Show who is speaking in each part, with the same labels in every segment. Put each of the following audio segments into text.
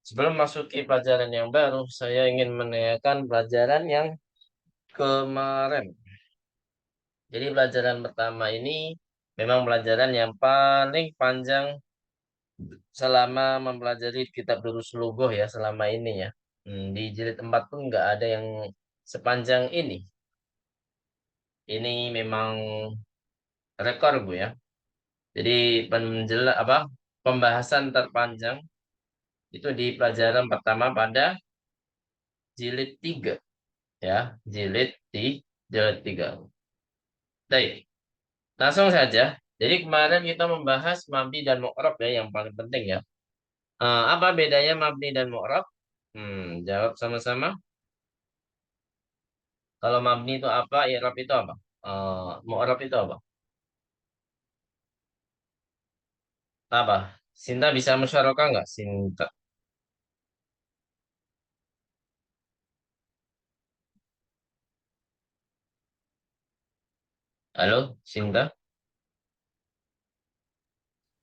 Speaker 1: Sebelum masuki pelajaran yang baru, saya ingin menanyakan pelajaran yang kemarin. Jadi pelajaran pertama ini memang pelajaran yang paling panjang selama mempelajari kitab Durus Lugoh ya selama ini ya. Di jilid 4 pun nggak ada yang sepanjang ini. Ini memang rekor Bu ya. Jadi pembahasan terpanjang itu di pelajaran pertama pada jilid 3 ya, jilid 3. Baik, langsung saja. Jadi kemarin kita membahas mabni dan mu'rab ya yang paling penting ya. Apa bedanya mabni dan mu'rab? Jawab sama-sama. Kalau mabni itu apa? I'rab itu apa? Mu'rab itu apa? Apa? Sinta bisa musyarakah nggak? Sinta. Halo, Sinta.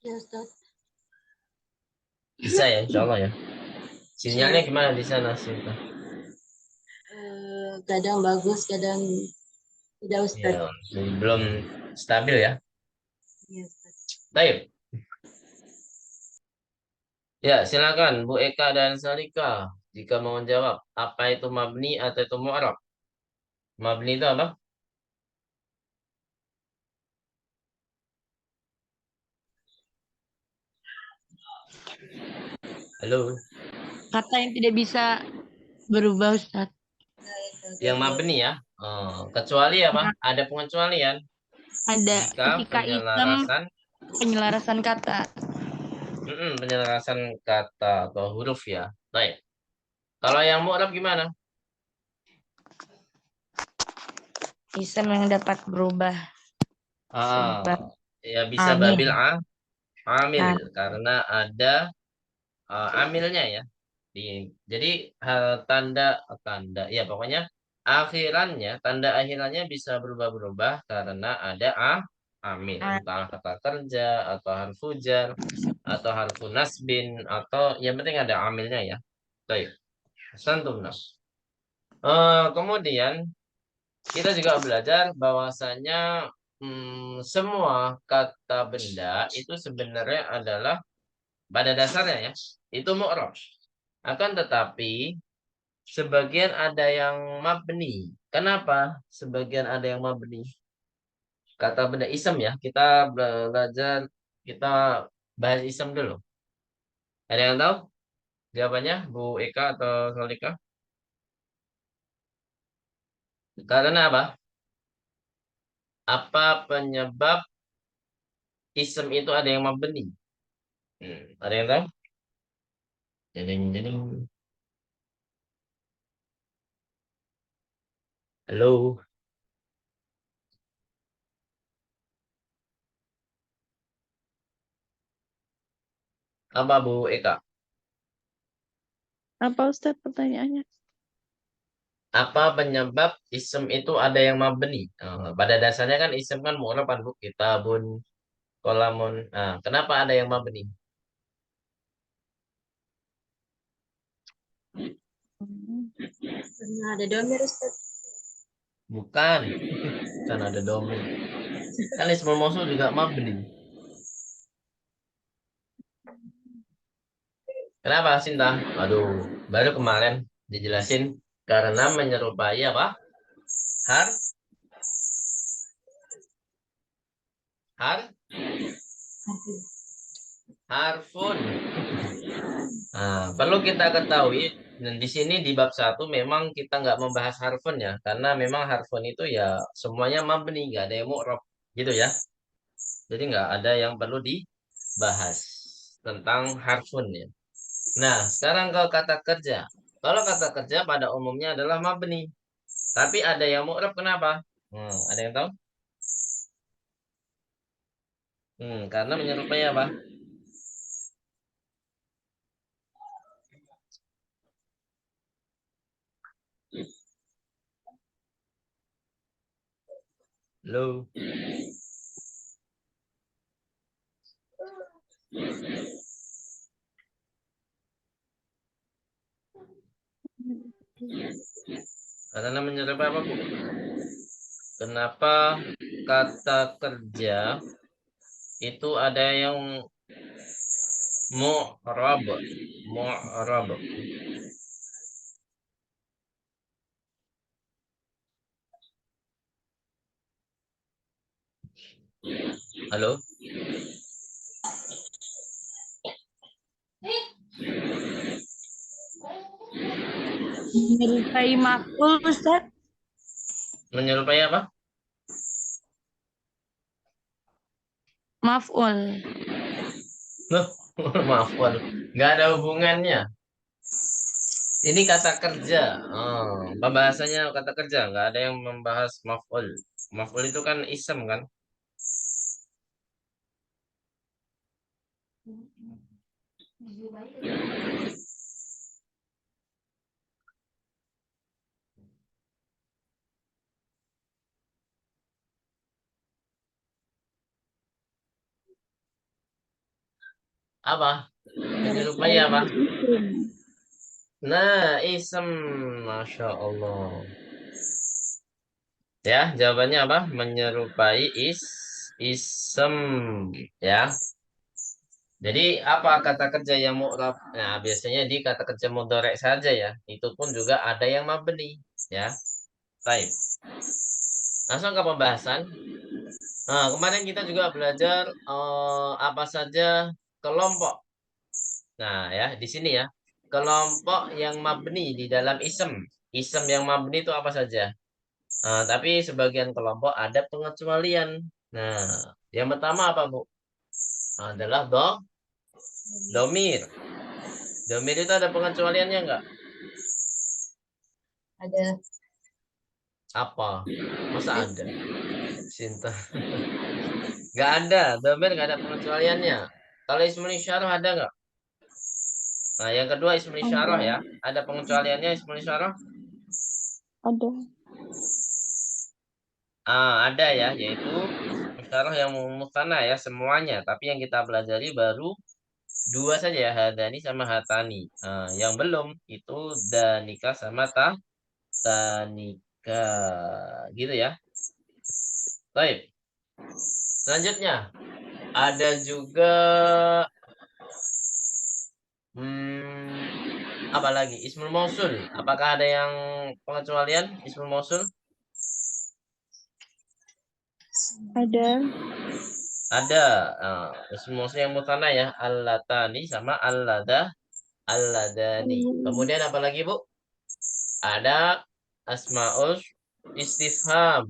Speaker 2: Ya, Ustaz.
Speaker 1: Bisa ya, insya Allah ya.
Speaker 2: Insya
Speaker 1: Sinyalnya
Speaker 2: Allah.
Speaker 1: gimana di sana, Sinta?
Speaker 2: Kadang bagus, kadang tidak, Ustaz.
Speaker 1: Ya, belum stabil ya.
Speaker 2: Ya, Ustaz.
Speaker 1: Baik. Ya, silakan Bu Eka dan Salika. Jika mau jawab, apa itu mabni atau itu mu'rab? Mabni itu apa? Halo.
Speaker 3: Kata yang tidak bisa berubah, Ustaz.
Speaker 1: Yang mabni ya. Kecuali apa?
Speaker 3: Nah,
Speaker 1: Ada pengecualian.
Speaker 3: ada
Speaker 1: Jika
Speaker 3: ketika item penyelarasan kata.
Speaker 1: penyelarasan kata atau huruf ya. Baik. Kalau yang mu'rab gimana?
Speaker 3: Item yang dapat berubah sebab
Speaker 1: Ah, ya bisa
Speaker 3: amil.
Speaker 1: babil amil
Speaker 3: Nah,
Speaker 1: karena ada amilnya ya. Jadi tanda tanda ya pokoknya akhirannya tanda akhirannya bisa berubah-berubah karena ada amil entah kata kerja atau harfu jar atau harfu nasbin atau yang penting ada amilnya ya. Baik. Santum nas. Kemudian kita juga belajar bahwasanya semua kata benda itu sebenarnya adalah pada dasarnya ya itu mu'rab. Akan tetapi sebagian ada yang mabni. Kenapa? Sebagian ada yang mabni. Kata benda isem ya. Kita belajar, kita bahas isem dulu. Ada yang tahu jawabannya, Bu Eka atau Solika? Karena apa? Apa penyebab isem itu ada yang mabni? Ada yang tahu? Jadi. Halo, apa Bu Eka?
Speaker 3: apa Ustaz pertanyaannya?
Speaker 1: Apa penyebab isem itu ada yang mabni? Pada dasarnya kan isem kan mu'rab kan Bu, kitabun, kolamun. Kenapa ada yang mabni?
Speaker 2: Karena ada domir, Ustaz.
Speaker 1: Bukan, kan ada domir. Kan ismul mausul juga mabni. Kenapa Sinta? Aduh, baru kemarin dijelasin karena menyerupai apa? Har, har, harfun. Perlu kita ketahui dan di sini di bab 1 memang kita nggak membahas harfun ya, karena memang harfun itu ya semuanya mabni, nggak ada yang mu'rab gitu ya. Jadi nggak ada yang perlu dibahas tentang harfun ya. Nah, sekarang ke kata kerja. Kalau kata kerja pada umumnya adalah mabni. Tapi ada yang mu'rab kenapa? Ada yang tahu? Karena menyerupai apa? Lo. Karena menyerupai apa, Bu? Kenapa kata kerja itu ada yang mu'rab? Mu'rab. Halo?
Speaker 3: Menyerupai maf'ul, Ustaz.
Speaker 1: Menyerupai apa?
Speaker 3: Maf'ul.
Speaker 1: Loh, maaf, waduh. Nggak ada hubungannya. Ini kata kerja. Pembahasannya kata kerja. Nggak ada yang membahas maf'ul. Maf'ul itu kan isem kan? Apa? Menyerupai apa?
Speaker 3: Isim.
Speaker 1: Nah, isem. Masya Allah. Ya, jawabannya apa? Menyerupai isem. Ya. Jadi apa kata kerja yang mu'rab? Nah, biasanya di kata kerja mudhari' saja ya. Itu pun juga ada yang mabni. Ya. Baik. Langsung ke pembahasan. Nah, kemarin kita juga belajar apa saja kelompok. Nah, ya, di sini ya. Kelompok yang mabni di dalam isem. Isem yang mabni itu apa saja? Tapi sebagian kelompok ada pengecualian. Nah, yang pertama apa, Bu? Adalah domir. Domir itu ada pengecualiannya enggak?
Speaker 2: Ada.
Speaker 1: Apa? Masa ada? Cinta. Enggak ada. Domir enggak ada pengecualiannya. Kalau ismul isyarah ada enggak? Nah, yang kedua ismul isyarah ya. Ada pengecualiannya ismul isyarah?
Speaker 3: Ada.
Speaker 1: Ada ya, yaitu ismul isyarah yang musanna ya semuanya. Tapi yang kita pelajari baru dua saja ya, hadani sama hatani. Yang belum itu danika sama tanika. Gitu ya. Baik. Selanjutnya ada juga apa lagi? Ismul mausul. Apakah ada yang pengecualian ismul mausul?
Speaker 3: Ada.
Speaker 1: Ada. Ismul mausul yang mutanna ya, allatani sama alladani. Kemudian apa lagi, Bu? Ada asmaul istifham.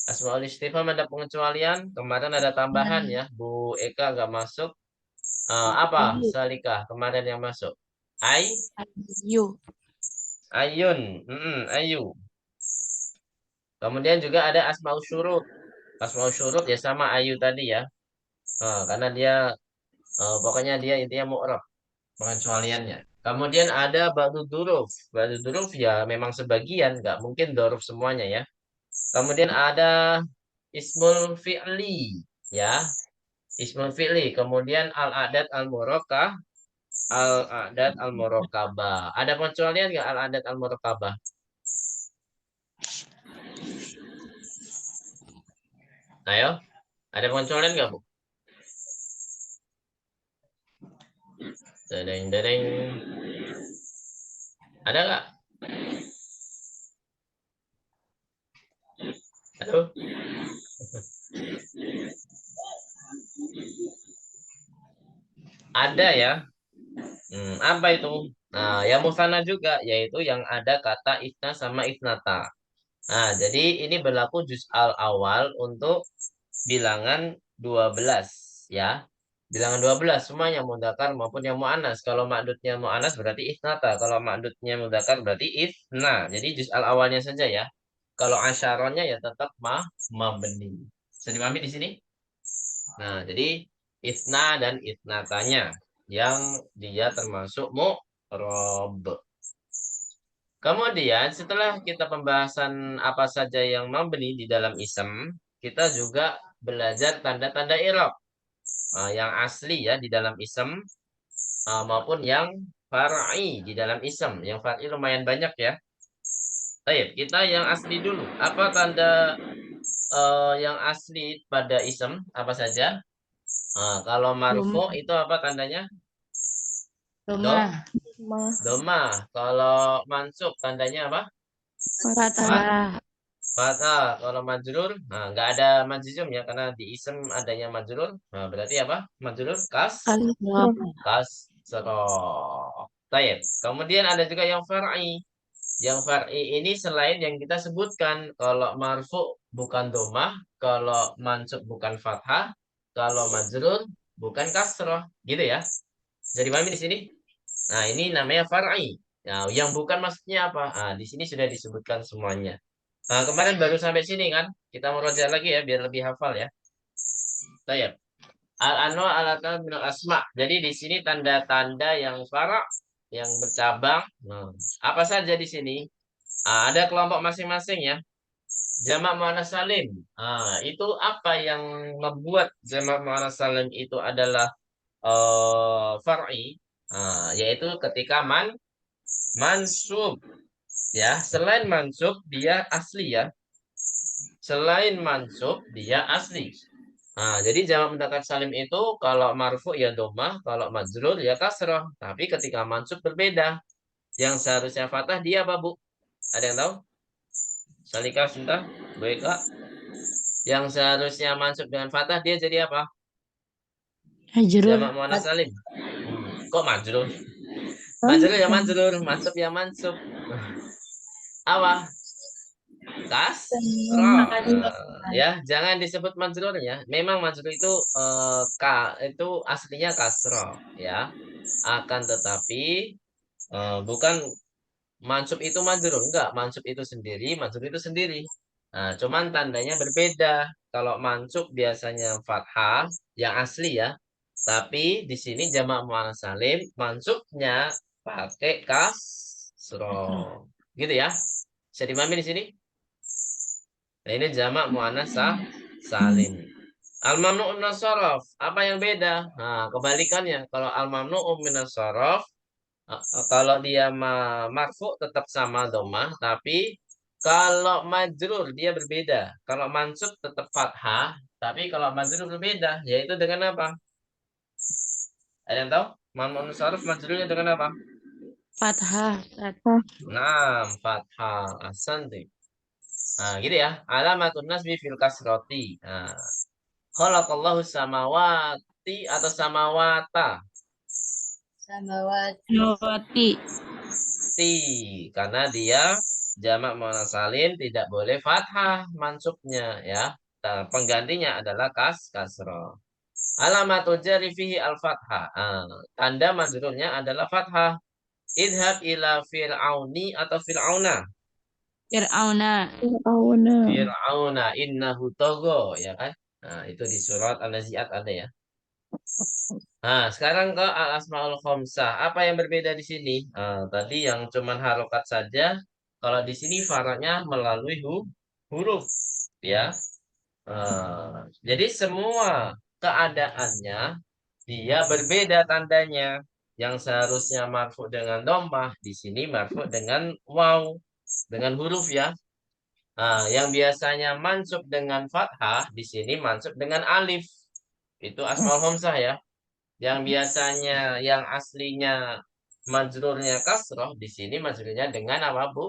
Speaker 1: Asmaul istifham ada pengecualian. Kemarin ada tambahan ya. Bu Eka nggak masuk. Apa?
Speaker 3: Ayu.
Speaker 1: Salika kemarin yang masuk.
Speaker 3: Ayu.
Speaker 1: Ayun. Ayu. Kemudian juga ada asmaul syurut. Asmaul syurut ya sama ayu tadi ya. Karena dia pokoknya dia intinya mu'rab pengecualiannya. Kemudian ada ba'du duruf. Ba'du duruf ya memang sebagian, nggak mungkin duruf semuanya ya. Kemudian ada ismul fi'li ya. Ismul fi'li. Kemudian al-adat al-murakkah. Al-adat al-murakkabah. Ada pengecualian nggak al-adat al-murakkabah? Ayo, ada pengecualian nggak, Bu? Dereng, dereng. Ada nggak? Halo? Ada ya. Apa itu? Nah, yang musana juga, yaitu yang ada kata isna sama isnata. Nah, jadi ini berlaku juz al awal untuk bilangan 12 ya. Bilangan 12 semuanya mudzakkar maupun yang muannas. Kalau ma'dudnya muannas berarti isnata. Kalau ma'dudnya mudzakkar berarti isna. Jadi juz al awalnya saja ya. Kalau asyaronnya ya tetap mabni. Bisa dipahami di sini? Nah, jadi isna dan isnatanya yang dia termasuk mu'rob. Kemudian setelah kita pembahasan apa saja yang mabni di dalam isem, kita juga belajar tanda-tanda i'rab. Yang asli ya di dalam isem maupun yang far'i di dalam isem. Yang far'i lumayan banyak ya. Baik, kita yang asli dulu. Apa tanda yang asli pada isem? Apa saja? Kalau
Speaker 3: Doma.
Speaker 1: marfu itu apa tandanya?
Speaker 3: Doma.
Speaker 1: Doma. Kalau mansub tandanya apa?
Speaker 3: Fathah.
Speaker 1: Fathah. Kalau majrur, nggak ada majzum ya karena di isem adanya majrur. Nah, berarti apa? Majrur
Speaker 3: Kasroh.
Speaker 1: kasroh. Baik. Kemudian ada juga yang far'i. Yang far'i ini selain yang kita sebutkan, kalau marfu bukan domah, kalau mansub bukan fathah, kalau majrur bukan kasroh, gitu ya. Jadi pahami di sini? Nah, ini namanya far'i. Nah, yang bukan maksudnya apa? Nah, di sini sudah disebutkan semuanya. Nah, kemarin baru sampai sini kan? Kita merujuk lagi ya biar lebih hafal ya. Baik. Al-anwa alatan minal asma. Jadi di sini tanda-tanda yang fara, yang bercabang. Nah, apa saja di sini? Ada kelompok masing-masing ya. Jamak muannas salim. Itu apa yang membuat jamak muannas salim itu adalah far'i? Yaitu ketika mansub ya. Selain mansub dia asli ya. Selain mansub dia asli. Jadi jamak mudzakkar salim itu kalau marfu ya domah, kalau majrur ya kasrah. Tapi ketika mansub berbeda. Yang seharusnya fathah dia apa, Bu? Ada yang tahu? Salika, Sinta, baik Kak. Yang seharusnya mansub dengan fathah dia jadi apa?
Speaker 3: Ajrur.
Speaker 1: Jamak muannas salim. Kok majrur? Majrur ya majrur, mansub ya mansub. Apa? Kasroh. Ya, jangan disebut majrur ya. Memang majrur itu itu aslinya kasroh ya. Akan tetapi bukan mansub itu majrur, enggak, mansub itu sendiri, majrur itu sendiri. Nah, cuman tandanya berbeda. Kalau mansub biasanya fathah yang asli ya. Tapi di sini jamak muannas salim mansubnya pakai kasroh. Gitu ya. Bisa dimami di sini? Nah, ini jamak muannas salim. Al-mamnu'u minas shorof. Apa yang beda? Nah, kebalikannya. Kalau al-mamnu'u minas shorof, kalau dia marfu tetap sama domah, tapi kalau majrur dia berbeda. Kalau mansub tetap fathah, tapi kalau majrur berbeda, yaitu dengan apa? Ada yang tahu? Mamnu saruf majrurnya dengan apa?
Speaker 3: Fathah.
Speaker 1: Nah, fathah. Ahsanti. Nah, gitu ya. Alamatun nasbi fil kasroti. Nah, khalaqallahu samawati atau samawata.
Speaker 2: Samawat.
Speaker 3: Nawati.
Speaker 1: Karena dia jamak muannas salim tidak boleh fathah mansubnya ya. Nah, penggantinya adalah kasroh. Alamatul jari fihi al-fathah. Tanda majrurnya adalah fathah. Idhab ila fir'auni atau fir'auna.
Speaker 3: Fir'auna.
Speaker 1: Fir'auna innahu togo ya kan. Nah, itu di surat An-Nazi'at ada ya. Nah, sekarang ke al-asmaul khamsah. Apa yang berbeda di sini? Tadi yang cuman harokat saja. Kalau di sini faranya melalui huruf, ya. Jadi semua keadaannya dia berbeda tandanya. Yang seharusnya marfu dengan dhammah, di sini marfu dengan waw, dengan huruf ya. Yang biasanya mansub dengan fathah, di sini mansub dengan alif. Itu asmaul khamsah ya. Yang biasanya yang aslinya majrurnya kasroh, di sini majrurnya dengan apa, Bu?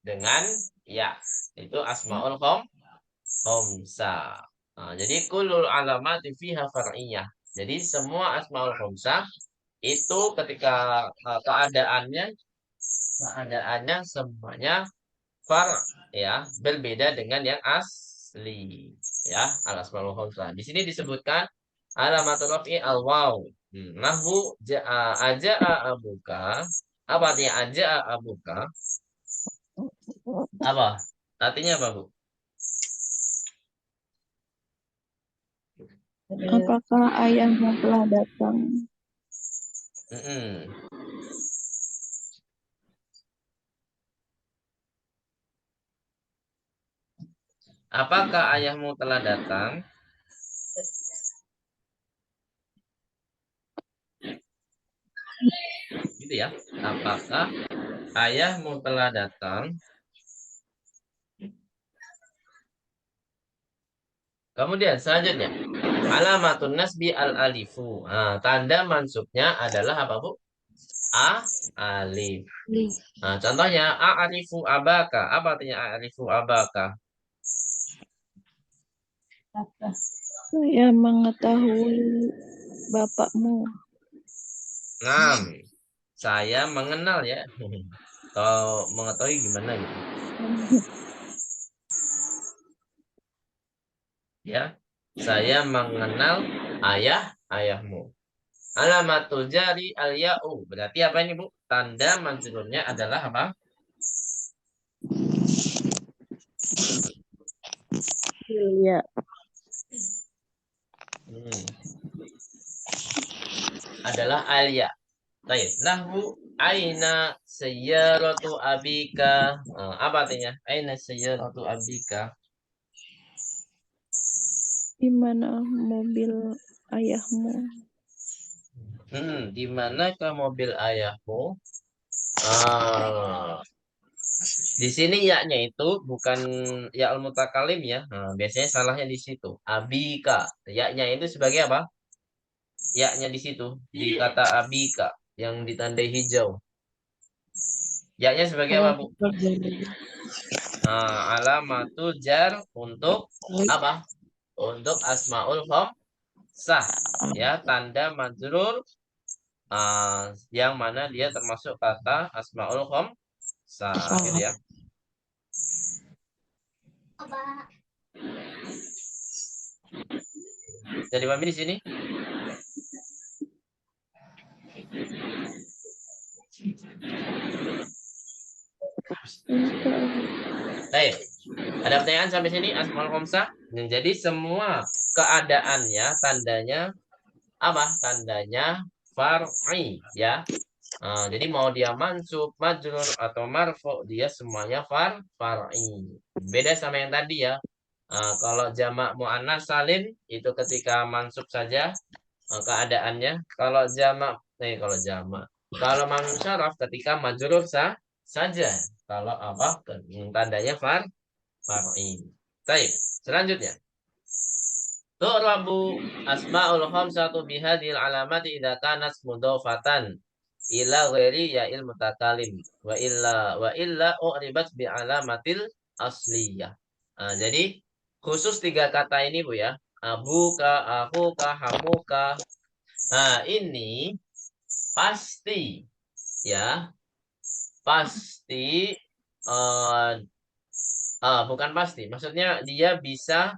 Speaker 1: Dengan ya. Itu asmaul khamsah. Jadi kulul alamati fiha far'iyah. Jadi semua asmaul khamsah itu ketika keadaannya semuanya far ya, berbeda dengan yang asli ya, al asmaul khamsah. Di sini disebutkan alamatul raf'i al waw. Nahu aja'a abuka. Apa artinya aja'a abuka? Apa? Artinya apa, Bu?
Speaker 4: Apakah ayahmu telah datang?
Speaker 1: Mm-mm. Apakah ayahmu telah datang? Gitu ya. Apakah ayahmu telah datang? Kemudian selanjutnya alamatun nasbi al-alifu. Nah, tanda mansubnya adalah apa, Bu? Alif. Nah, contohnya a'rifu abaka. Apa artinya a'rifu abaka?
Speaker 4: Saya mengetahui bapakmu.
Speaker 1: Nah, saya mengenal ya. Kalau mengetahui gimana gitu. Ya, saya mengenal ayahmu. Alamatul jari al-ya'u. Berarti apa ini, Bu? Tanda majrurnya adalah apa?
Speaker 4: Iya.
Speaker 1: Adalah al-ya. Baik. Nahwu aina sayyaratu abika. Apa artinya? Aina sayyaratu abika.
Speaker 4: Di mana mobil ayahmu?
Speaker 1: Di manakah mobil ayahmu? Ah, di sini yaknya itu bukan ya mutakalim ya. Nah, biasanya salahnya di situ. Abika. Yaknya itu sebagai apa? Yaknya di situ di kata abika yang ditandai hijau. Yaknya sebagai apa, Bu? Nah, alamatul jar untuk apa? Untuk asmaul sah ya, tanda majrur yang mana dia termasuk kata asmaul sah gitu ya. Jadi pahami di sini? Baik. Ada pertanyaan sampai sini asmaul khamsah? Jadi semua keadaannya tandanya apa? Tandanya far'i ya. Jadi mau dia mansub, majrur atau marfu, dia semuanya far'i. Beda sama yang tadi ya. Kalau jamak muannas salim itu ketika mansub saja keadaannya. Kalau mansub syaraf ketika majrur saja. Kalau apa? Tandanya far'i. Baik, selanjutnya. Tu'rabu asma'ul khamsatu bihadhil alamati idza kanat mudhafatan ila ghairi ya'il mutakalim wa illa u'ribat bi alamatil asliyah. Jadi khusus 3 kata ini, Bu ya. Abuka, akuka, hamuka. Nah, ini pasti ya, pasti eh bukan pasti. Maksudnya dia bisa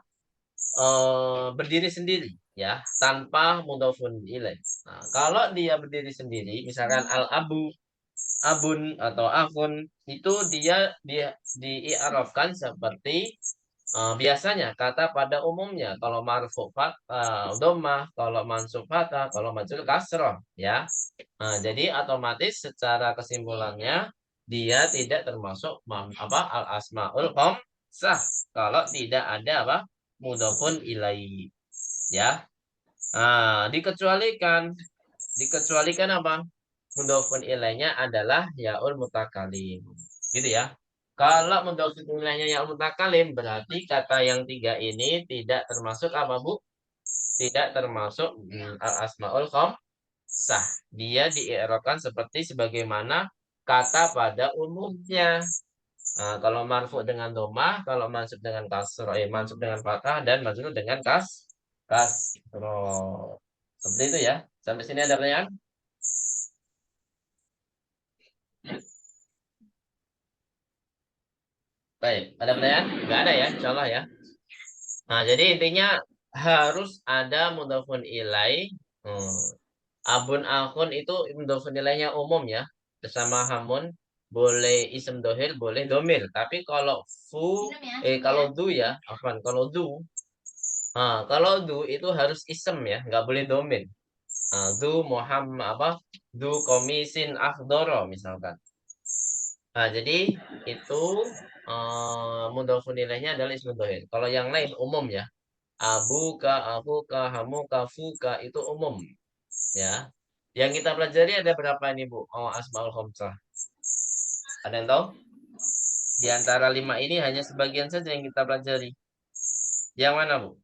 Speaker 1: berdiri sendiri ya tanpa mudhofun ilaih. Nah, kalau dia berdiri sendiri, misalkan abun atau akun itu dia dii'rabkan seperti biasanya kata pada umumnya kalau marfu dhammah, kalau mansub fathah, kalau majrur kasrah ya. Jadi otomatis secara kesimpulannya dia tidak termasuk al asmaul khamsah kalau tidak ada apa mudhofun ilaihi ya. Dikecualikan apa? Mudhofun ilaihnya adalah yaul mutakalim. Gitu ya. Kalau mudhofun ilaihnya yaul mutakalim berarti kata yang 3 ini tidak termasuk apa, Bu? Tidak termasuk al asmaul sah. Dia dii'rabkan seperti sebagaimana kata pada umumnya. Kalau marfu dengan domah, kalau mansub dengan kasroh, mansub dengan fathah dan majrur dengan kasroh. Seperti itu ya. Sampai sini ada pertanyaan? Baik, ada pertanyaan? Enggak ada ya, insyaallah ya. Jadi intinya harus ada mudhofun ilai. Abun akun itu mudhofun ilainya umum ya. Bersama hamun boleh isem dohir, boleh domir. Tapi kalau kalau du ya, kalau du, kalau du itu harus isem ya, nggak boleh domir. Du Muhammad du komisin afdoro misalkan. Jadi itu mudhofun ilaihnya adalah ism dohir. Kalau yang lain umum ya. Abuka, akuka, hamuka, fuka itu umum ya. Yang kita pelajari ada berapa ini, Bu? Asmaul khamsah. Ada yang tahu? Di antara 5 ini hanya sebagian saja yang kita pelajari. Yang mana, Bu?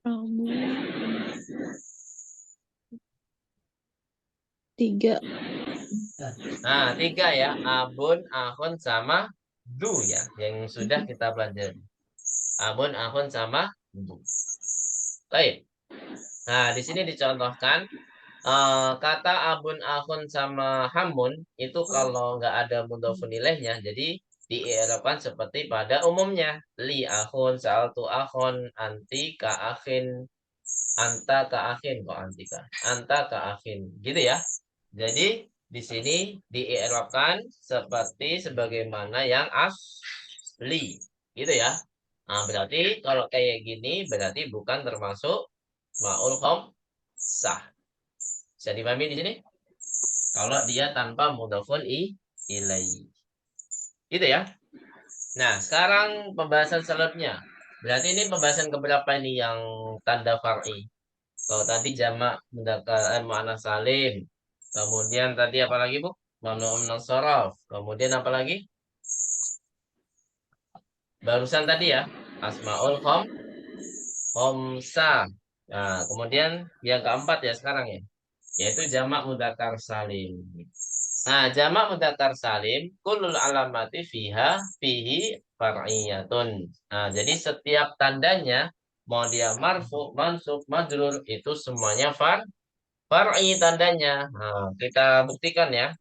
Speaker 4: Kamu 3.
Speaker 1: Nah, 3 ya. Abun, ahun, sama du ya. Yang sudah kita pelajari. Abun, ahun, sama du. Baik. Nah, di sini dicontohkan kata abun, ahun, sama hamun itu kalau nggak ada mudhofun ilaihnya, jadi diirapkan seperti pada umumnya. Li ahun, sa'altu ahun, anti ka akhin, anta ka akhin, kok anti ka, anta ka akhin, gitu ya. Jadi di sini diirapkan seperti sebagaimana yang asli, gitu ya. Nah, berarti kalau kayak gini berarti bukan termasuk ma'ul sah. Bisa dipahami di sini? Kalau dia tanpa mudhafun ilaihi. Gitu ya. Nah, sekarang pembahasan selanjutnya. Berarti ini pembahasan keberapa ini yang tanda far'i? Kalau tadi jamak mudzakkar muannats salim. Kemudian tadi apa lagi, Bu? Mamnu'un min shoraf. Kemudian apa lagi? Barusan tadi ya, asmaul khamsah. Nah, kemudian yang keempat ya sekarang ya, yaitu jamak mudzakkar salim. Nah, jamak mudzakkar salim kullul alamati fihi far'iyatun. Nah, jadi setiap tandanya mau dia marfu, mansub, majrur itu semuanya far'i tandanya. Nah, kita buktikan ya.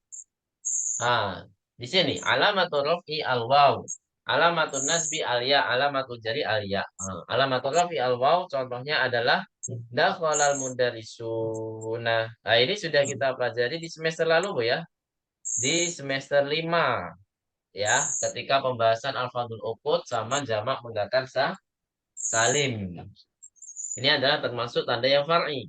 Speaker 1: Nah, di sini alamatul raf'i al-waw. Alamatul nasbi al-ya, alamatul jari al-ya. Nah, alamatul raf'i al-waw contohnya adalah dakhalal mudarrisuna. Nah, ini sudah kita pelajari di semester lalu, Bu ya. Di semester 5 ya, ketika pembahasan al-fadhul uqud sama jamak mudzakkar salim. Ini adalah termasuk tanda yang far'i.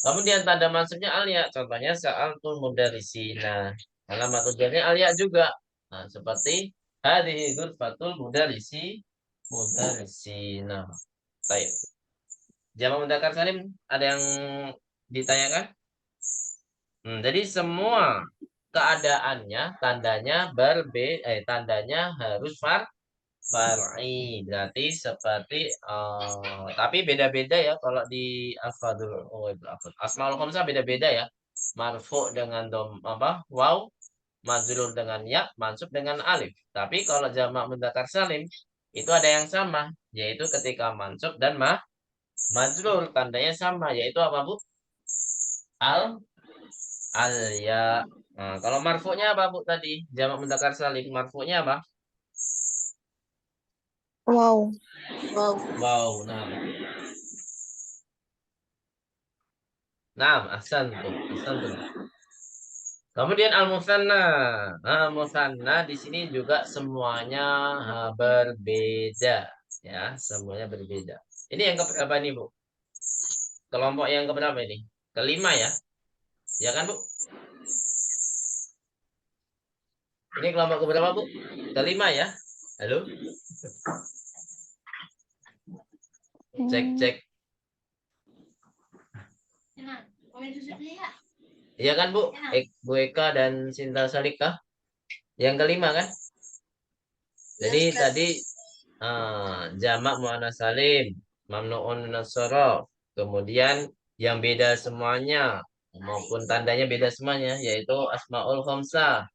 Speaker 1: Kemudian tanda mansubnya alia, contohnya sa'altul mudarrisina. Alamatul jarnya alia juga. Nah, seperti hadhihi ghurfatul mudarrisina. Baik. Jamak mudzakkar salim ada yang ditanyakan? Jadi semua keadaannya tandanya harus far'i. Berarti seperti tapi beda-beda ya kalau di asmaul khamsah beda-beda ya. Marfu dengan dom apa? Waw, majrur dengan ya, mansub dengan alif. Tapi kalau jamak mudzakkar salim itu ada yang sama, yaitu ketika mansub dan majrur tandanya sama, yaitu apa, Bu? Al ya. Nah, kalau marfu'nya apa, Bu, tadi? Jamak mudzakkar salim, marfu'nya apa?
Speaker 4: Wow.
Speaker 2: Wow.
Speaker 1: Wow, nah, ahsan tuh, ahsan tuh. Kemudian al-musanna. Nah, musanna di sini juga semuanya berbeda, ya, semuanya berbeda. Ini yang keberapa nih, Bu? Kelompok yang keberapa ini? Kelima ya? Ya kan, Bu? Ini kelompok keberapa, Bu? Kelima ya? Halo? Cek, cek. Iya kan, Bu? Bu Eka dan Sinta Salika. Yang kelima kan? Jadi tadi jamak muannats salim, mamnuun minas shorof. Kemudian yang beda semuanya maupun tandanya beda semuanya yaitu asmaul khamsah.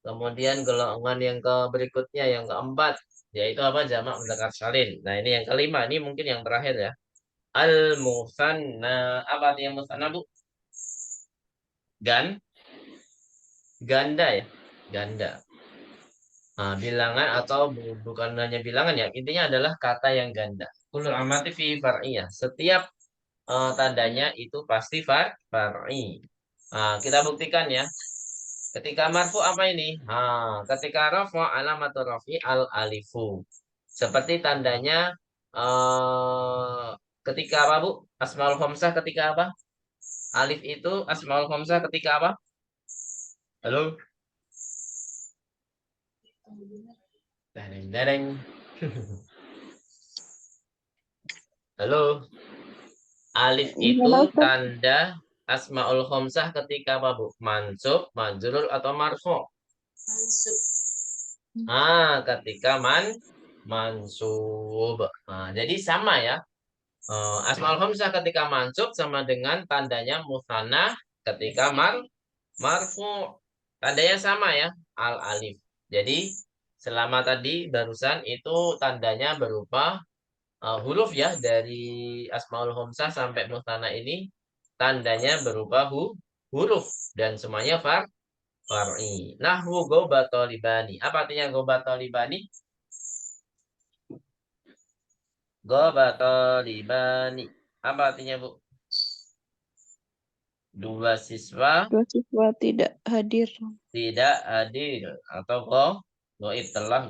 Speaker 1: Kemudian golongan yang ke berikutnya yang keempat yaitu apa? Jamak mudzakkar salim. Nah, ini yang kelima, ini mungkin yang terakhir ya. Al musanna. Apa artinya musanna, Bu? Ganda ya. Ganda. Nah, bilangan atau bukan hanya bilangan ya, intinya adalah kata yang ganda. Kulul amati fi far'iyah. Setiap tandanya itu pasti far'i. Nah, kita buktikan ya. Ketika marfu apa ini? Ketika rafa alamatu rafi al alifu. Seperti tandanya ketika apa, Bu? Asmaul khamsah ketika apa? Alif itu asmaul khamsah ketika apa? Halo? Dereng, dereng. Halo? Alif itu
Speaker 4: Gimana, Ustaz?
Speaker 1: tanda asmaul khamsah ketika apa, Bu? Mansub, majrur atau marfu?
Speaker 2: Mansub.
Speaker 1: Ketika mansub. Nah, jadi sama ya. Asmaul khamsah ketika mansub sama dengan tandanya musanna ketika marfu. Tandanya sama ya, al alif. Jadi selama tadi barusan itu tandanya berupa huruf ya, dari asmaul khamsah sampai musanna ini tandanya berupa huruf dan semuanya far'i. Nahwu gobatolibani. Apa artinya gobatolibani? Gobatolibani. Apa artinya, Bu? Dua siswa
Speaker 4: Dua siswa tidak hadir.
Speaker 1: tidak hadir atau goib, telah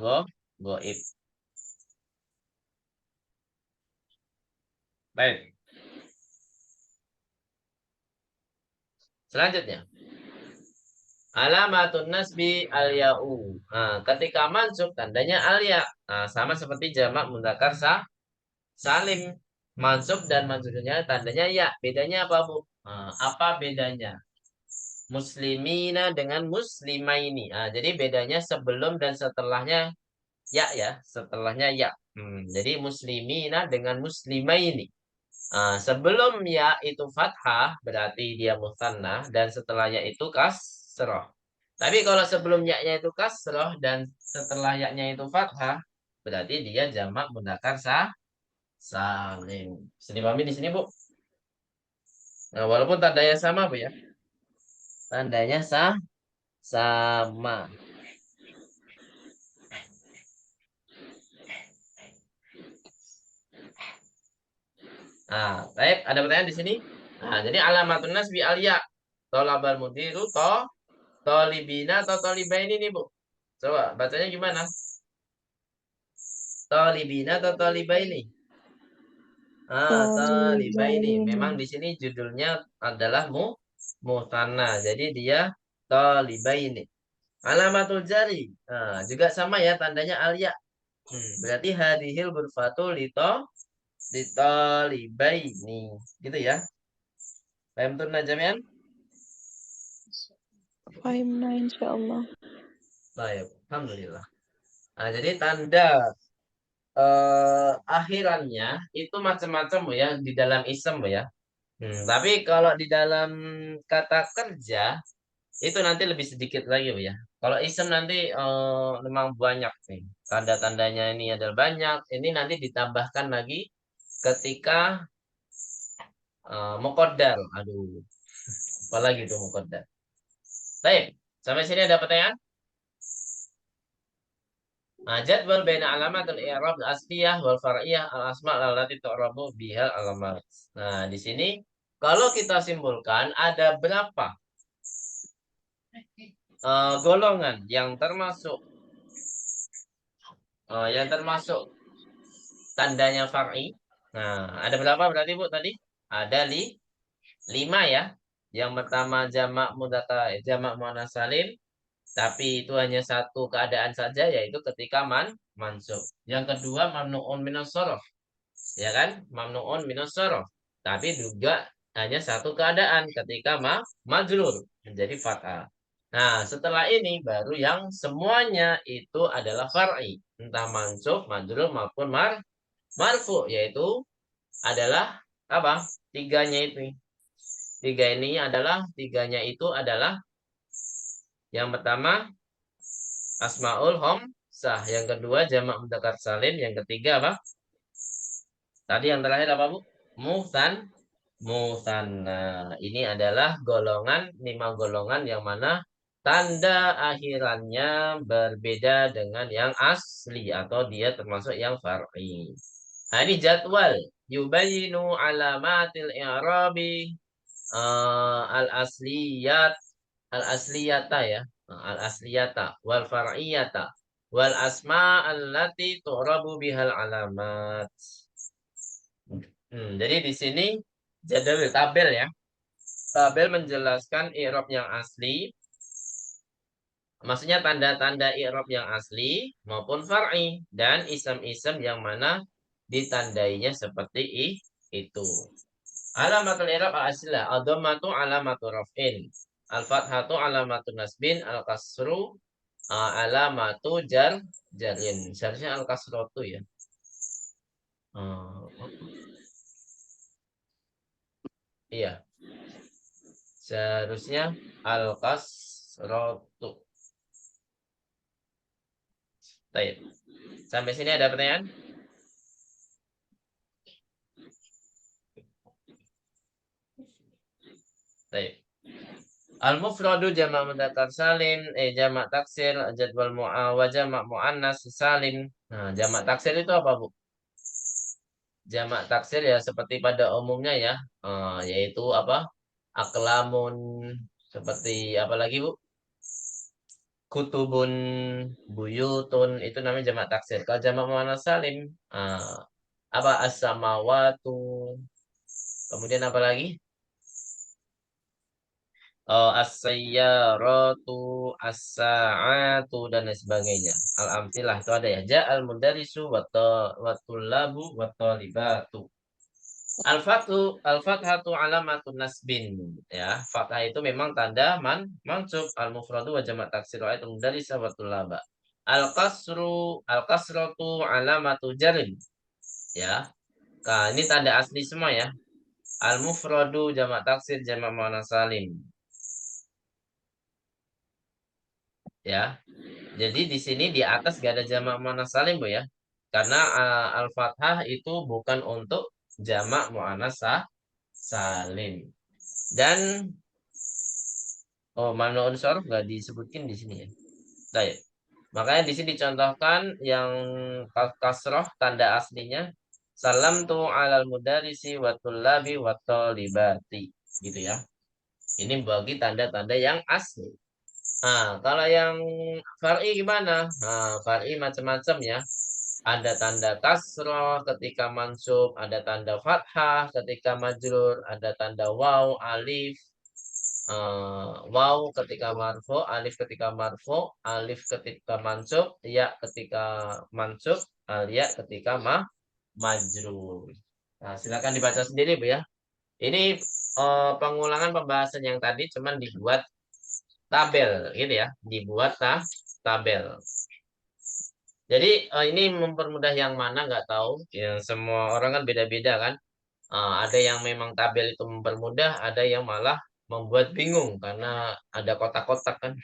Speaker 1: goib. Baik. Selanjutnya, alamatun nasbi al-ya'u. Nah, ketika mansub tandanya al-ya. Nah, sama seperti jamak mudzakkar salim. Mansub dan mansubnya tandanya ya. Bedanya apa, Bu? Nah, apa bedanya? Muslimina dengan muslimaini. Nah, jadi bedanya sebelum dan setelahnya ya, setelahnya ya. Jadi muslimina dengan muslimaini. Sebelum ya itu fathah berarti dia musanna dan setelahnya itu kasroh. Tapi kalau sebelum ya-nya itu kasroh dan setelah ya-nya itu fathah berarti dia jamak mudzakkar salim. Bisa dipahami di sini, Bu? Nah, walaupun tandanya sama, Bu ya. Tandanya sama. Baik, ada pertanyaan di sini? Jadi alamatun nasbi al-ya. Tolabal mudiru tolibina atau tolibaini nih, Bu? Coba bacanya gimana? Tolibina atau tolibaini? Tolibaini. Memang di sini judulnya adalah mutanna. Jadi dia tolibaini. Alamatul jari. Juga sama ya tandanya al-ya. Berarti hadihil burfatu litolibaini. Gitu ya. Paham tuh Najamian?
Speaker 4: Fahimna insyaallah.
Speaker 1: Baik, alhamdulillah. Jadi tanda akhirannya itu macam-macam Bu ya di dalam isem Bu ya. Tapi kalau di dalam kata kerja itu nanti lebih sedikit lagi Bu ya. Kalau isem nanti memang banyak nih. Tanda-tandanya ini adalah banyak. Ini nanti ditambahkan lagi ketika muqaddar. Aduh, apalagi itu muqaddar. Baik, sampai sini ada pertanyaan? Jadwal baina alamatul i'rab al-asliyah wal far'iyah al-asma' allati tu'rabu bihal alamat. Nah, di sini kalau kita simpulkan ada berapa golongan yang termasuk tandanya far'i. Nah, ada berapa berarti Bu tadi? Ada 5 ya. Yang pertama jamak muannats salim, tapi itu hanya satu keadaan saja yaitu ketika mansub. Yang kedua mamnu'un minas shorof. Ya kan? Mamnu'un minas shorof. Tapi juga hanya satu keadaan ketika majrur menjadi fathah. Nah, setelah ini baru yang semuanya itu adalah far'i, entah mansub, majrur maupun marfu, yaitu adalah apa? Tiganya itu. Tiganya itu adalah yang pertama asmaul khamsah, yang kedua jamak mudzakkar salim, yang ketiga apa? Tadi yang terakhir apa, Bu? Musanna. Ini adalah 5 golongan yang mana tanda akhirannya berbeda dengan yang asli atau dia termasuk yang far'i. Nah, ini jadwal yubayinu alamatil i'rabi al-asliyat al-asliyata ya. Al-asliyata wal far'iyata wal asma allati tu'rabu bihal alamat. Jadi di sini jadwal tabel ya. Tabel menjelaskan i'rab yang asli, maksudnya tanda-tanda i'rab yang asli maupun far'i dan isem-isem yang mana ditandainya seperti itu. Alamatul i'rab al-aslilah, ad-dhammatu alamatu raf'in, al-fathatu alamatu nasbin, al-kasru alamatu jarin. Seharusnya al-kasratu ya. Iya. Seharusnya al-kasratu. Baik. Sampai sini ada pertanyaan? Baik. Al-mufradu jamak mudzakkar salim, jamak taksir, jadwal wa jamak muannas salim. Nah, jamak taksir itu apa, Bu? Jamak taksir ya seperti pada umumnya ya, yaitu apa? Aklamun, seperti apa lagi, Bu? Kutubun, buyutun, itu namanya jamak taksir. Kalau jamak muannas salim, apa as-samawatu, kemudian apa lagi? As-sayyaratu, as-sa'atu, dan lain sebagainya. Al-amtilah itu ada ya. Ja'al mudarisu wa tullabu wa talibatu. Al-fathatu alamatun nasbin, ya. Fathah itu memang tanda mansub. Al-mufradu wa jamak taksir wa itu mudarisa wa tullaba. Al-kasratu alamatu jarin, ya. Nah, ini tanda asli semua ya. Al-mufradu jamak taksir jamak muannas salim. Ya. Jadi di sini di atas gak ada jamak muannas salim, Bu ya. Karena al-fathah itu bukan untuk jamak muannas salim. Dan mamnu'un shorof nggak disebutkan di sini ya. Baik. Makanya di sini dicontohkan yang kasroh tanda aslinya salam tu alal mudarisi wa tullabi wa talibati, gitu ya. Ini bagi tanda-tanda yang asli. Nah, kalau yang far'i gimana? Nah, far'i macam-macam ya. Ada tanda kasroh ketika mansub, ada tanda fathah ketika majrur, ada tanda waw, alif, waw ketika marfu, alif ketika marfu, alif ketika mansub, ya ketika mansub, ya ketika majrur. Nah, silakan dibaca sendiri, Bu ya. Ini pengulangan pembahasan yang tadi cuman dibuat tabel gitu ya, dibuat tabel. Jadi ini mempermudah yang mana nggak tahu, yang semua orang kan beda-beda kan. Ada yang memang tabel itu mempermudah, ada yang malah membuat bingung karena ada kotak-kotak kan.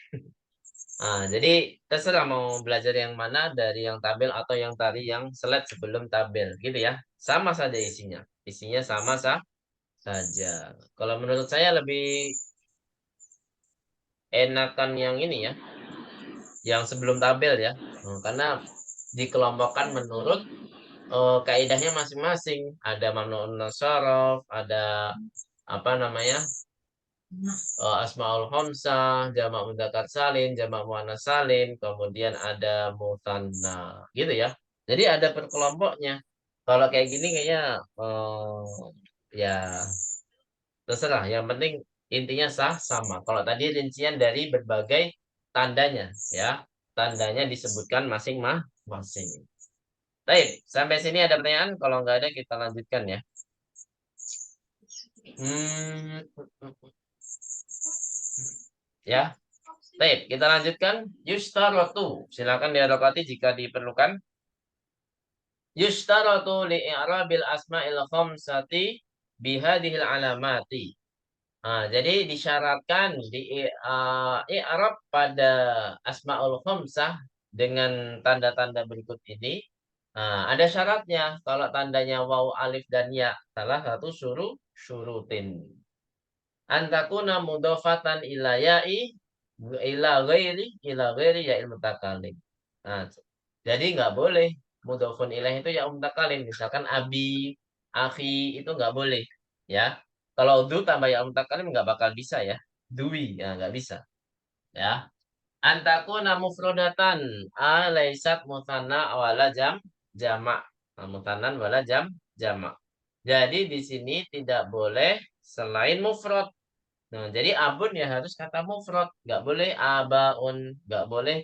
Speaker 1: Jadi terserah mau belajar yang mana, dari yang tabel atau yang tadi yang slide sebelum tabel gitu ya. Sama saja isinya. Isinya sama saja. Kalau menurut saya lebih enakan yang ini ya, yang sebelum tabel ya. Karena dikelompokkan menurut kaidahnya masing-masing. Ada mamnu'un nasaraf, ada apa namanya? Asmaul khamsah, jamak mudzakkar salim, jamak muannas salim, kemudian ada mutanna, gitu ya. Jadi ada perkelompoknya. Kalau kayak gini kayaknya ya terserah. Yang penting intinya sama. Kalau tadi rincian dari berbagai tandanya, ya. Tandanya disebutkan masing-masing. Baik, sampai sini ada pertanyaan? Kalau nggak ada kita lanjutkan ya. Ya, baik, kita lanjutkan. Yustaratu, silakan diharokati jika diperlukan. Yustaratu li'irabil asma'il khamsati bihadihil alamati. Jadi disyaratkan di i'rab pada asmaul khamsah dengan tanda-tanda berikut ini. Ada syaratnya. Kalau tandanya waw, alif, dan ya, salah satu syurutin. Antakuna mudofatan ila ya'i ila ghairi ya'il mutakalim. Nah, jadi nggak boleh mudofun ilaih itu ya mutakalim. Misalkan abi, akhi, itu nggak boleh. Ya. Kalau du tambah ya mutakalim nggak bakal bisa ya. Dui, ya nggak bisa. Ya. Antakuna mufrodatan alaisat mutanna wala jamak. Mutanan wala jamak. Jadi di sini tidak boleh selain mufrad. Nah, jadi abun ya harus kata mufrad, nggak boleh abaun, nggak boleh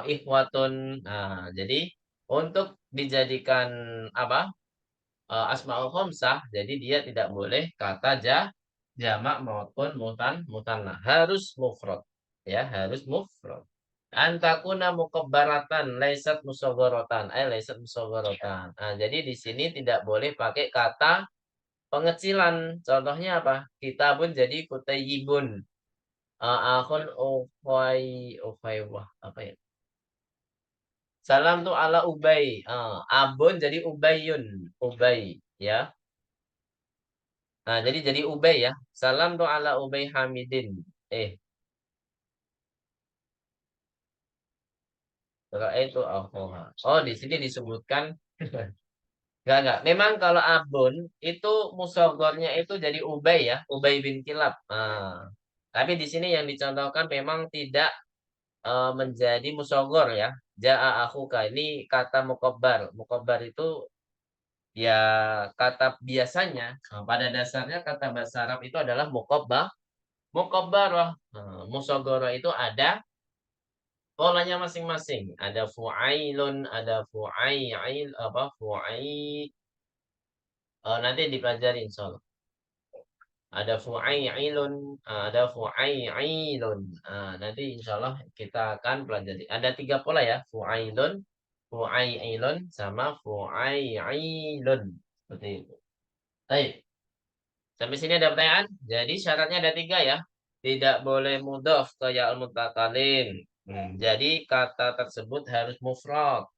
Speaker 1: ikhwatun. Nah, jadi untuk dijadikan apa? Asmaul khamsah, jadi dia tidak boleh kata jamak maupun mutanna, harus mufrad. Ya, harus mufrad. Antakuna mukabbaratan laisat musagharatan, laisat musagharatan. Nah, jadi di sini tidak boleh pakai kata Pengecilan. Contohnya apa? Kitabun jadi kutayibun. Akhun wah apa ya? Salam tuh ala Ubay. Abun jadi Ubayun. Ubay ya. Nah, jadi Ubay ya. Salam tuh ala Ubay Hamidin. Itu oh di sini disebutkan enggak. Memang kalau Abun itu musogornya itu jadi Ubay ya, Ubay bin Kilab. Tapi di sini yang dicontohkan memang tidak menjadi musogor ya. Ja'a akhuka ini kata mukabbar. Mukabbar itu ya kata biasanya pada dasarnya kata bahasa Arab itu adalah mukabbarah. Musogoro itu ada polanya masing-masing. Ada fu'ailun, ada fu'ail, apa fu'ai. Nanti dipelajari insyaallah. Ada fu'ailun, ada fu'ailun. Nanti insyaallah kita akan pelajari. Ada 3 pola ya, fu'ailun, fu'ailun sama fu'ailun. Seperti itu. Baik. Sampai sini ada pertanyaan? Jadi syaratnya ada 3 ya. Tidak boleh mudhof ke ya'ul mutakalim. Jadi kata tersebut harus mufrad.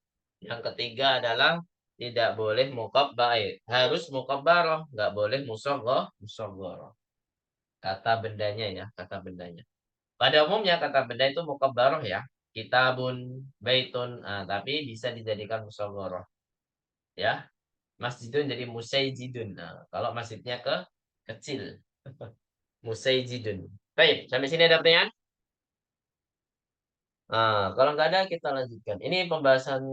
Speaker 1: Yang ketiga adalah tidak boleh mukabbair. Harus mukabbarah, nggak boleh musaghah. Kata bendanya ya, kata bendanya. Pada umumnya kata benda itu mukabbarah ya. Kitabun, baitun, tapi bisa dijadikan musaghah. Ya. Masjidun jadi musaijidun. Nah, kalau masjidnya kecil. Musaijidun. Baik, sampai sini ada pertanyaan? Kalau nggak ada kita lanjutkan. Ini pembahasan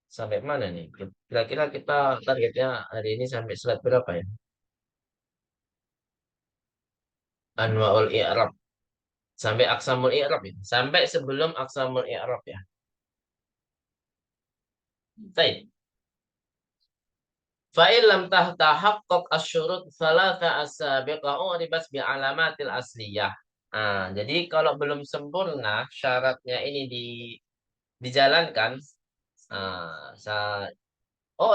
Speaker 1: sampai mana nih? Kira-kira kita targetnya hari ini sampai slide berapa ya? Anwaul i'rab. Sampai aksamul i'rab ya. Sampai sebelum aksamul i'rab ya. Baik. Fa'il lam tahaqqaq asyurut thalatha as-sabiqa uribas bi alamatil asliyah. Jadi kalau belum sempurna syaratnya ini dijalankan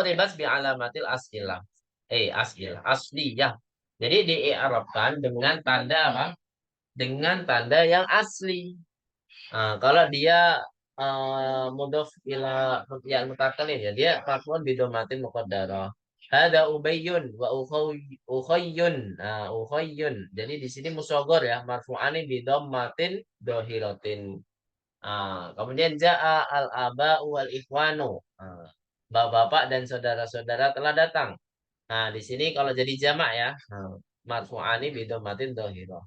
Speaker 1: ribas bi alamatil aslilah. Asliyah. Jadi di-i'rabkan dengan tanda apa? Dengan tanda yang asli. Kalau dia mudhof ila ya mutakallim ya dia marfu'un bidomatin muqaddarah. Hada ubayyun wa ukhayyun. Ukhayyun. Jadi di sini mushagor ya, marfu'ani bidomatin dohiratin. Kemudian ja'a al-aba wal ikhwanu. Bapak-bapak dan saudara-saudara telah datang. Nah, di sini kalau jadi jamak ya, marfu'ani bidomatin dohirah.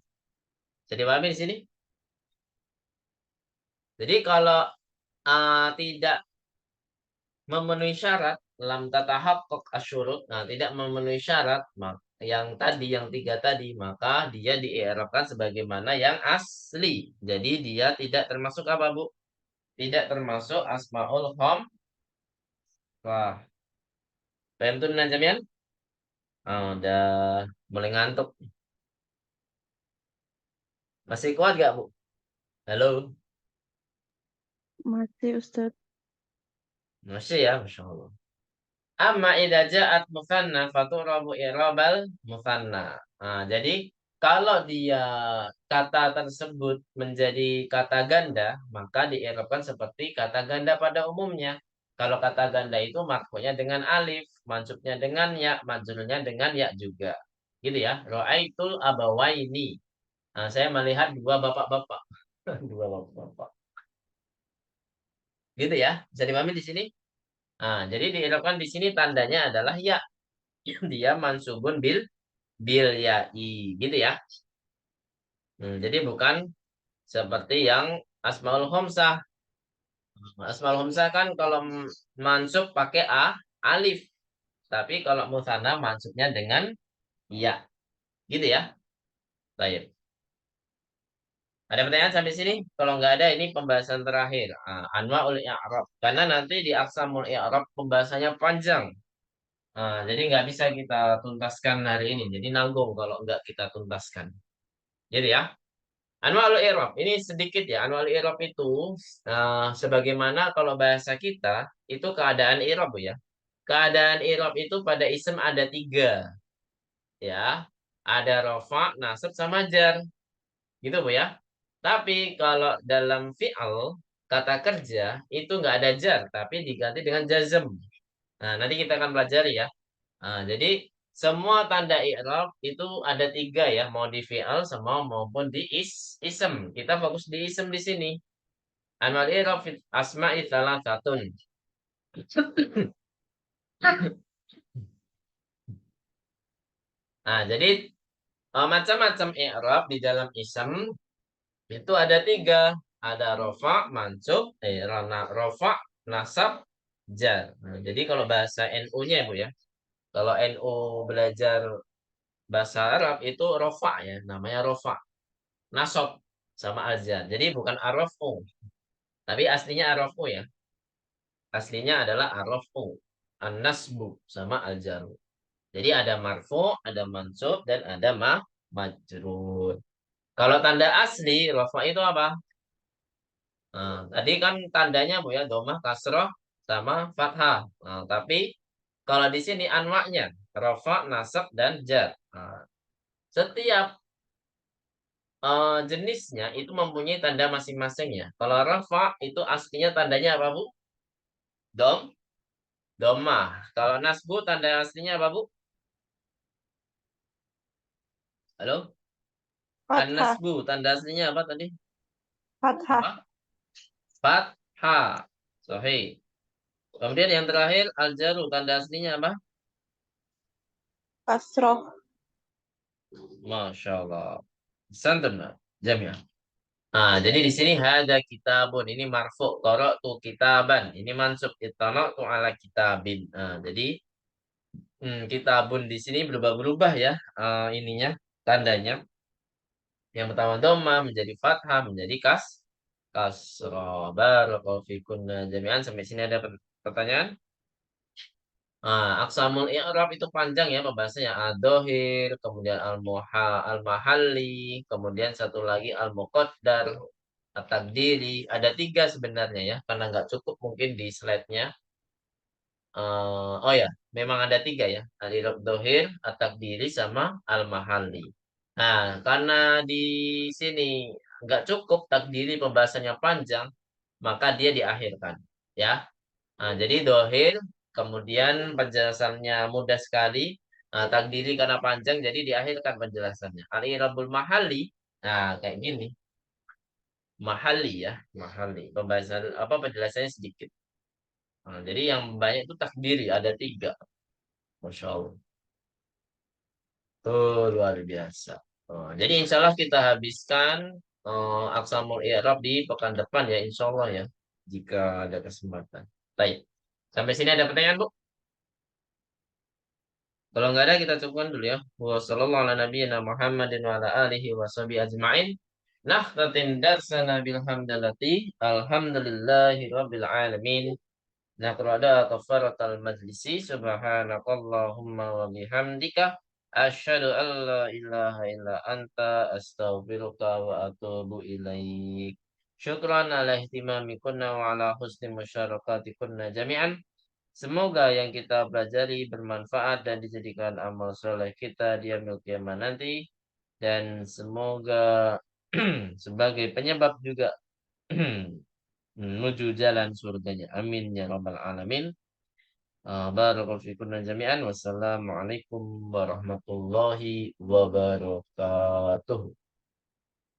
Speaker 1: Jadi pahami di sini? Jadi kalau tidak memenuhi syarat lam tatahaqqaq asyurut, tidak memenuhi syarat yang 3 tadi, maka dia dii'rabkan sebagaimana yang asli. Jadi dia tidak termasuk apa, Bu? Tidak termasuk asmaul khamsah. Paham tuh Najamian? Udah mulai ngantuk. Masih kuat gak, Bu? Halo?
Speaker 4: Masih Ustadz.
Speaker 1: Masih ya, Masya Allah. Amma idza ja'at musanna faturabu i'rabal musanna. Jadi kalau dia kata tersebut menjadi kata ganda, maka di'irabkan seperti kata ganda pada umumnya. Kalau kata ganda itu marfu'nya dengan alif, mansubnya dengan ya, majrurnya dengan ya juga. Gitu ya. Ra'aitul abawaini. Saya melihat 2 bapak-bapak. 2 bapak-bapak. Gitu ya. Bisa dipahami di sini? Jadi diirabkan di sini tandanya adalah ya. Dia mansubun bil ya'i gitu ya. Jadi bukan seperti yang asmaul khamsah. Asmaul khamsah kan kalau mansub pakai alif. Tapi kalau musanna mansubnya dengan ya. Gitu ya. Baik. Ada pertanyaan sampai sini? Kalau nggak ada ini pembahasan terakhir. Anwaul i'rab. Karena nanti di aqsamul i'rab pembahasannya panjang. Jadi nggak bisa kita tuntaskan hari ini. Jadi nanggung kalau nggak kita tuntaskan. Jadi ya. Anwa'ul i'rab ini sedikit ya. Anwa'ul i'rab itu sebagaimana kalau bahasa kita itu keadaan i'rab ya. keadaan i'rab itu pada ism ada 3. Ya, ada rofa, nasab, sama jar. Gitu Bu ya. Tapi kalau dalam fi'al, kata kerja, itu nggak ada jar, tapi diganti dengan jazm. Nah, nanti kita akan pelajari ya. Nah, jadi semua tanda i'rab itu ada 3 ya, mau di fi'al sama maupun di ism. Kita fokus di ism di sini. Amal i'rab asma'i thalathatun. Nah, jadi macam-macam i'rab di dalam ism itu ada 3. Ada rofa, mansub, rofa, nasab, jar. Nah, jadi kalau bahasa NU-nya Bu ya. Kalau NU belajar bahasa Arab itu rofa ya, namanya rofa. Nasab sama azan. Jadi bukan arofu, tapi aslinya arofu ya. Aslinya adalah arofu, an-nasbu sama al-jaru. Jadi ada marfu, ada mansub, dan ada majrur. Kalau tanda asli rofa itu apa? Nah, tadi kan tandanya Bu ya, domah, kasroh, sama fathah. Nah, tapi kalau di sini anwaknya rofa, nasab, dan jar. Nah, setiap jenisnya itu mempunyai tanda masing-masing ya. Kalau rafa itu aslinya tandanya apa Bu? Dom, domah. Kalau nasbu tanda aslinya apa Bu? Halo?
Speaker 4: Fathah.
Speaker 1: An-nasbu tanda aslinya apa tadi?
Speaker 4: Fathah.
Speaker 1: Apa? Fathah. Sahih. Kemudian yang terakhir al-jaru tanda aslinya apa?
Speaker 4: Kasroh.
Speaker 1: Masya Allah. Santun, Jamil. Nah, jadi di sini ada kitabun. Ini marfu. Tu kitaban. Ini mansub. Tu ala kitabin. Nah, jadi kitabun di sini berubah-berubah ya ininya tandanya. Yang pertama dhamma menjadi fathah menjadi kasroh. Barakallahu fikunna jami'an. Sampai sini ada pertanyaan? Aqsamul i'rab itu panjang ya pembahasannya. Ad-dhahir, kemudian al-mahalli, kemudian satu lagi al-muqaddar, at-taqdiri. Ada 3 sebenarnya ya, karena nggak cukup mungkin di slide-nya. Oh ya, memang ada 3 ya. Al-i'rab dhohir, at-taqdiri, sama al-mahalli. Nah, karena di sini nggak cukup takdiri pembahasannya panjang, maka dia diakhirkan. Ya, jadi dohir, kemudian penjelasannya mudah sekali. Takdiri karena panjang, jadi diakhirkan penjelasannya. Al-i'rabul mahalli, nah kayak gini. Mahalli ya, mahalli. Pembahasan apa penjelasannya sedikit. Jadi yang banyak itu takdiri, ada 3. Masya Allah. Tuh, luar biasa. Jadi insya Allah kita habiskan Aqsamul i'rab di pekan depan ya, insya Allah ya. Jika ada kesempatan. Baik. Sampai sini ada pertanyaan, Bu? Kalau nggak ada kita cukupkan dulu ya. Wassalamualaikum ala nabiyyina Muhammadin wa ala alihi wa sahbihi ajma'in. Nakhtatin darsana bilhamdalati. Alhamdulillahi rabbil alamin. Naqra'da kafaratal majlisi. Subhanakallahumma wa bihamdika. Asyhadu an la ilaha illa anta astaghfiruka wa atubu ilaik. Syukran ala ihtimamikunna wa ala husni musyarakatikunna jami'an. Semoga yang kita pelajari bermanfaat dan dijadikan amal soleh kita di yaumil qiyamah nanti. Dan semoga sebagai penyebab juga menuju jalan surganya. Amin ya rabbal alamin. Barakallahu fikum jami'an. Wassalamualaikum warahmatullahi wabarakatuh.